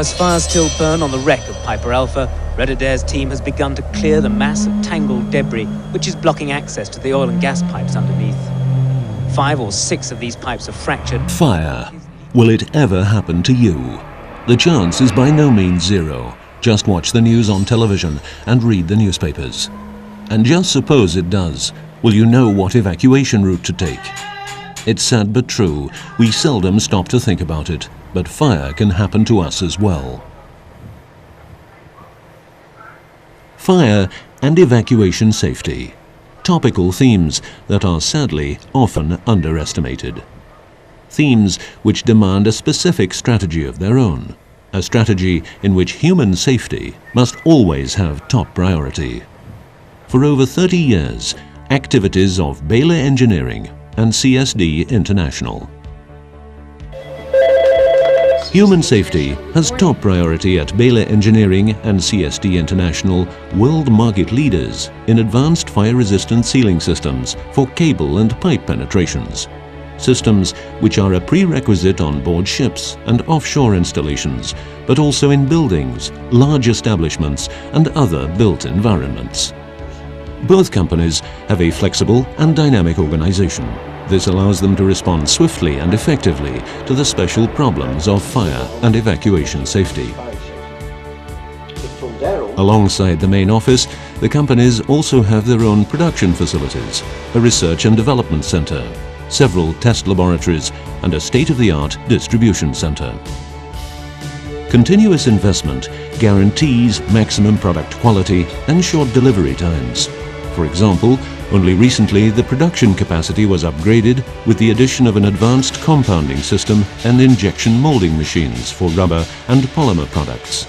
As fires still burn on the wreck of Piper Alpha, Red Adair's team has begun to clear the mass of tangled debris which is blocking access to the oil and gas pipes underneath. 5 or 6 of these pipes are fractured. Fire. Will it ever happen to you? The chance is by no means zero. Just watch the news on television and read the newspapers. And just suppose it does. Will you know what evacuation route to take? It's sad but true. We seldom stop to think about it, but fire can happen to us as well. Fire and evacuation safety. Topical themes that are sadly often underestimated. Themes which demand a specific strategy of their own. A strategy in which human safety must always have top priority. For over 30 years, activities of Baylor Engineering and CSD International. Human safety has top priority at Baylor Engineering and CSD International, world market leaders in advanced fire-resistant sealing systems for cable and pipe penetrations. Systems which are a prerequisite on board ships and offshore installations, but also in buildings, large establishments and other built environments. Both companies have a flexible and dynamic organization. This allows them to respond swiftly and effectively to the special problems of fire and evacuation safety. Alongside the main office, the companies also have their own production facilities, a research and development center, several test laboratories, and a state-of-the-art distribution center. Continuous investment guarantees maximum product quality and short delivery times. For example, only recently the production capacity was upgraded with the addition of an advanced compounding system and injection molding machines for rubber and polymer products.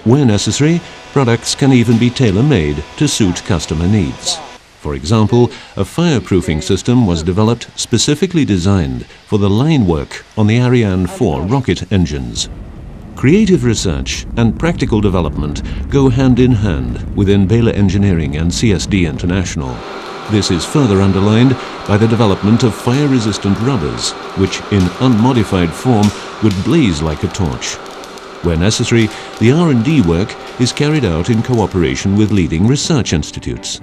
Where necessary, products can even be tailor-made to suit customer needs. For example, a fireproofing system was developed specifically designed for the line work on the Ariane 4 rocket engines. Creative research and practical development go hand in hand within Baylor Engineering and CSD International. This is further underlined by the development of fire-resistant rubbers, which in unmodified form would blaze like a torch. Where necessary, the R&D work is carried out in cooperation with leading research institutes.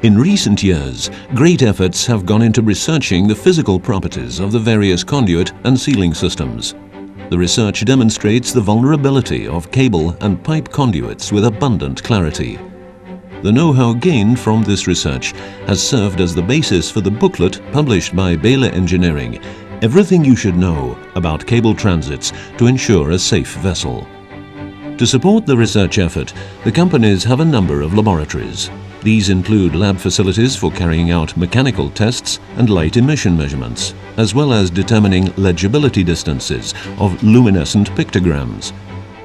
In recent years, great efforts have gone into researching the physical properties of the various conduit and sealing systems. The research demonstrates the vulnerability of cable and pipe conduits with abundant clarity. The know-how gained from this research has served as the basis for the booklet published by Baylor Engineering, Everything You Should Know About Cable Transits to Ensure a Safe Vessel. To support the research effort, the companies have a number of laboratories. These include lab facilities for carrying out mechanical tests and light emission measurements, as well as determining legibility distances of luminescent pictograms.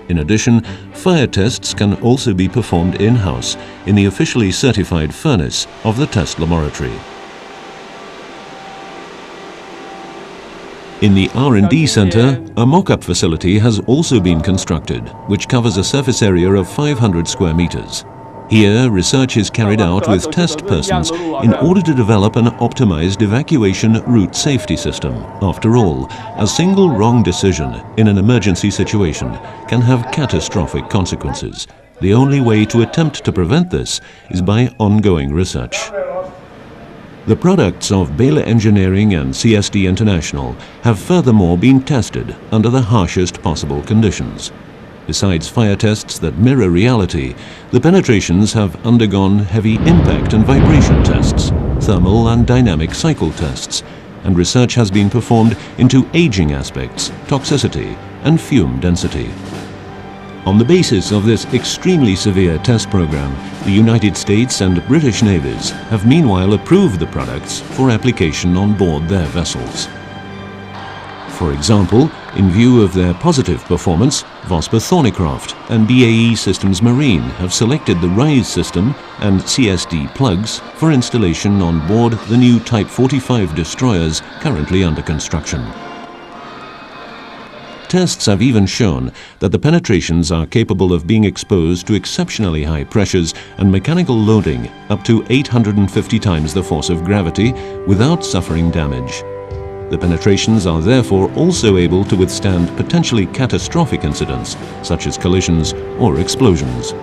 In addition, fire tests can also be performed in-house in the officially certified furnace of the test laboratory. In the R&D Center, a mock-up facility has also been constructed, which covers a surface area of 500 square meters. Here, research is carried out with test persons in order to develop an optimized evacuation route safety system. After all, a single wrong decision in an emergency situation can have catastrophic consequences. The only way to attempt to prevent this is by ongoing research. The products of Baylor Engineering and CSD International have furthermore been tested under the harshest possible conditions. Besides fire tests that mirror reality, the penetrations have undergone heavy impact and vibration tests, thermal and dynamic cycle tests, and research has been performed into aging aspects, toxicity, and fume density. On the basis of this extremely severe test program, the United States and British navies have meanwhile approved the products for application on board their vessels. For example, in view of their positive performance, Vosper Thornycroft and BAE Systems Marine have selected the RISE system and CSD plugs for installation on board the new Type 45 destroyers currently under construction. Tests have even shown that the penetrations are capable of being exposed to exceptionally high pressures and mechanical loading up to 850 times the force of gravity without suffering damage. The penetrations are therefore also able to withstand potentially catastrophic incidents, such as collisions or explosions.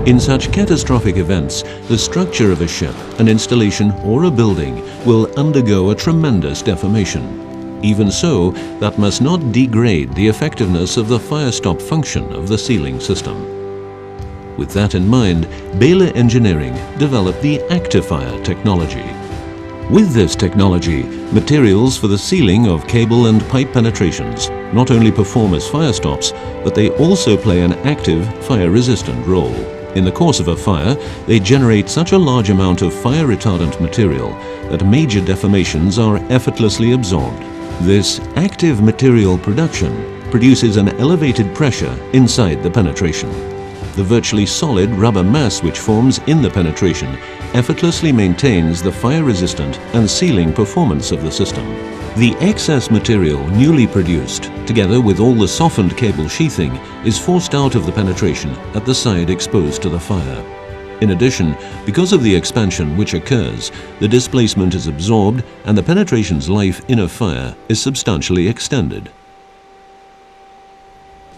In such catastrophic events, the structure of a ship, an installation or a building will undergo a tremendous deformation. Even so, that must not degrade the effectiveness of the fire stop function of the sealing system. With that in mind, Baylor Engineering developed the Actifire technology. With this technology, materials for the sealing of cable and pipe penetrations not only perform as fire stops, but they also play an active fire-resistant role. In the course of a fire, they generate such a large amount of fire-retardant material that major deformations are effortlessly absorbed. This active material production produces an elevated pressure inside the penetration. The virtually solid rubber mass which forms in the penetration effortlessly maintains the fire-resistant and sealing performance of the system. The excess material newly produced, together with all the softened cable sheathing, is forced out of the penetration at the side exposed to the fire. In addition, because of the expansion which occurs, the displacement is absorbed and the penetration's life in a fire is substantially extended.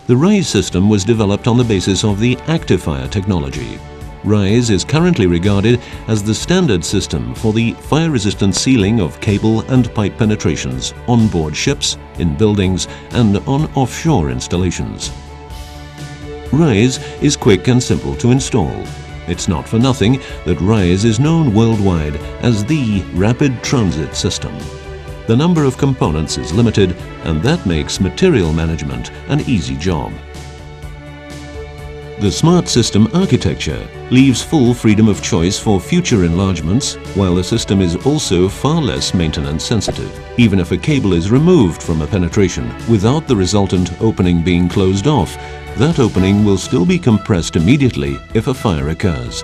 The CRise system was developed on the basis of the Actifire technology. CRise is currently regarded as the standard system for the fire-resistant sealing of cable and pipe penetrations on board ships, in buildings and on offshore installations. CRise is quick and simple to install. It's not for nothing that CRise is known worldwide as the rapid transit system. The number of components is limited, and that makes material management an easy job. The smart system architecture leaves full freedom of choice for future enlargements, while the system is also far less maintenance sensitive. Even if a cable is removed from a penetration without the resultant opening being closed off, that opening will still be compressed immediately if a fire occurs.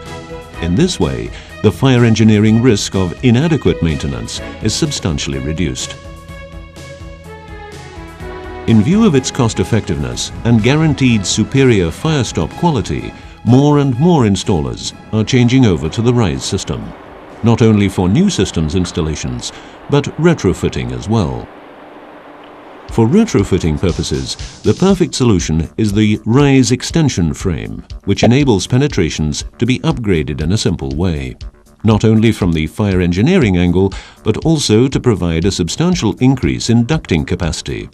In this way, the fire engineering risk of inadequate maintenance is substantially reduced. In view of its cost-effectiveness and guaranteed superior fire stop quality, more and more installers are changing over to the CRise system, not only for new systems installations, but retrofitting as well. For retrofitting purposes, the perfect solution is the CRise extension frame, which enables penetrations to be upgraded in a simple way, not only from the fire engineering angle, but also to provide a substantial increase in ducting capacity.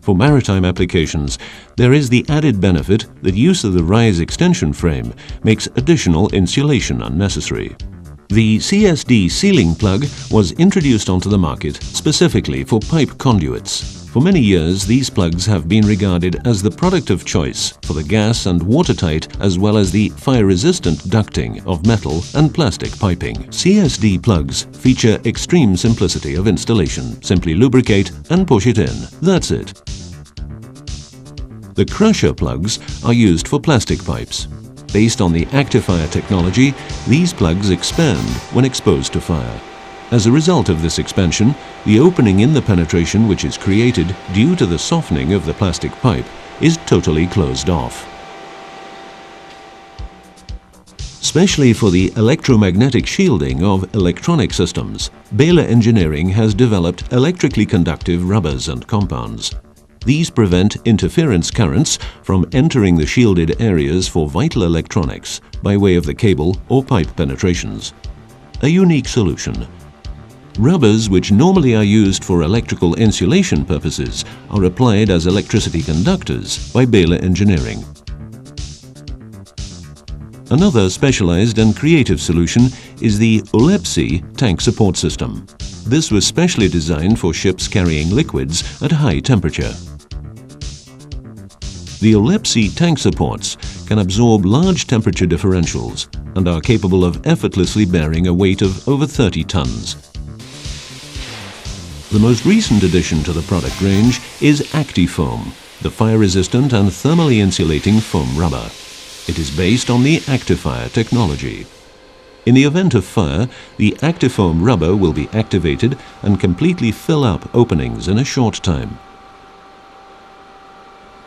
For maritime applications, there is the added benefit that use of the CRise extension frame makes additional insulation unnecessary. The CSD sealing plug was introduced onto the market specifically for pipe conduits. For many years, these plugs have been regarded as the product of choice for the gas and watertight as well as the fire-resistant ducting of metal and plastic piping. CSD plugs feature extreme simplicity of installation. Simply lubricate and push it in. That's it. The crusher plugs are used for plastic pipes. Based on the Actifire technology, these plugs expand when exposed to fire. As a result of this expansion, the opening in the penetration which is created due to the softening of the plastic pipe is totally closed off. Especially for the electromagnetic shielding of electronic systems, Baylor Engineering has developed electrically conductive rubbers and compounds. These prevent interference currents from entering the shielded areas for vital electronics by way of the cable or pipe penetrations. A unique solution. Rubbers, which normally are used for electrical insulation purposes, are applied as electricity conductors by Baylor Engineering. Another specialized and creative solution is the Olepsi tank support system. This was specially designed for ships carrying liquids at high temperature. The Olepsi tank supports can absorb large temperature differentials and are capable of effortlessly bearing a weight of over 30 tons. The most recent addition to the product range is ActiFoam, the fire-resistant and thermally insulating foam rubber. It is based on the Actifire technology. In the event of fire, the ActiFoam rubber will be activated and completely fill up openings in a short time.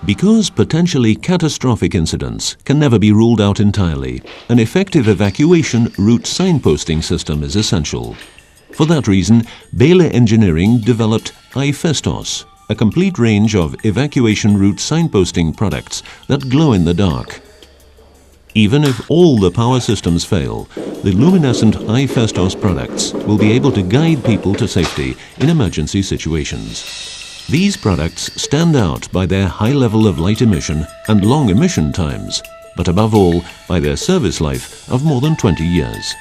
Because potentially catastrophic incidents can never be ruled out entirely, an effective evacuation route signposting system is essential. For that reason, Baylor Engineering developed iFestos, a complete range of evacuation route signposting products that glow in the dark. Even if all the power systems fail, the luminescent iFestos products will be able to guide people to safety in emergency situations. These products stand out by their high level of light emission and long emission times, but above all by their service life of more than 20 years.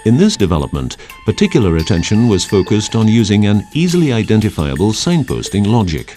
In this development, particular attention was focused on using an easily identifiable signposting logic.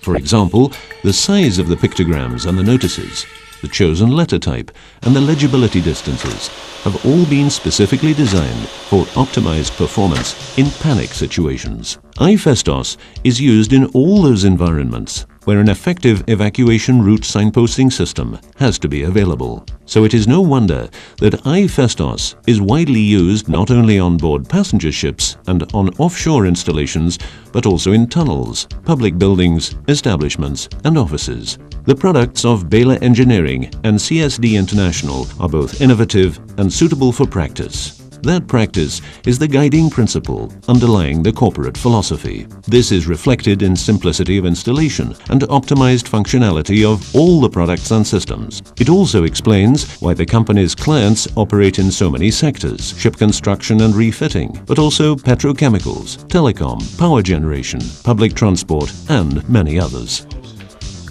For example, the size of the pictograms and the notices, the chosen letter type, and the legibility distances have all been specifically designed for optimized performance in panic situations. iFestos is used in all those environments where an effective evacuation route signposting system has to be available. So it is no wonder that iFestos is widely used not only on board passenger ships and on offshore installations, but also in tunnels, public buildings, establishments, and offices. The products of Baylor Engineering and CSD International are both innovative and suitable for practice. That practice is the guiding principle underlying the corporate philosophy. This is reflected in simplicity of installation and optimized functionality of all the products and systems. It also explains why the company's clients operate in so many sectors: ship construction and refitting, but also petrochemicals, telecom, power generation, public transport, and many others.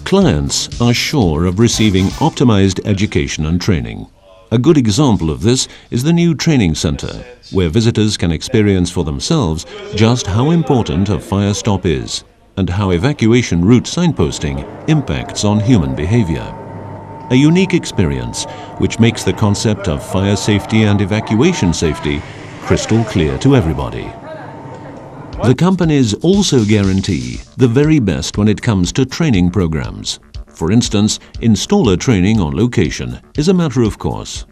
Clients are sure of receiving optimized education and training. A good example of this is the new training center, where visitors can experience for themselves just how important a fire stop is and how evacuation route signposting impacts on human behavior. A unique experience which makes the concept of fire safety and evacuation safety crystal clear to everybody. The companies also guarantee the very best when it comes to training programs. For instance, installer training on location is a matter of course.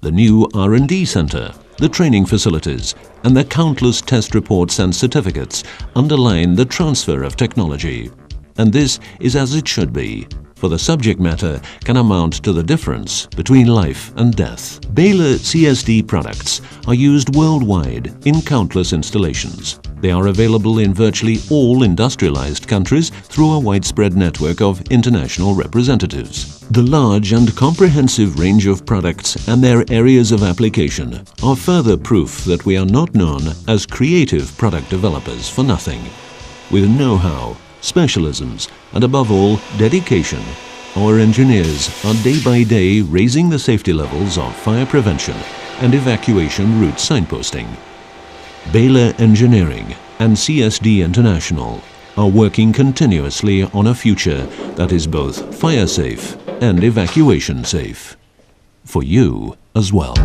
The new R&D center, the training facilities, and the countless test reports and certificates underline the transfer of technology. And this is as it should be, for the subject matter can amount to the difference between life and death. Baylor CSD products are used worldwide in countless installations. They are available in virtually all industrialized countries through a widespread network of international representatives. The large and comprehensive range of products and their areas of application are further proof that we are not known as creative product developers for nothing. With know-how, specialisms, and above all, dedication, our engineers are day by day raising the safety levels of fire prevention and evacuation route signposting. Baylor Engineering and CSD International are working continuously on a future that is both fire safe and evacuation safe. For you as well.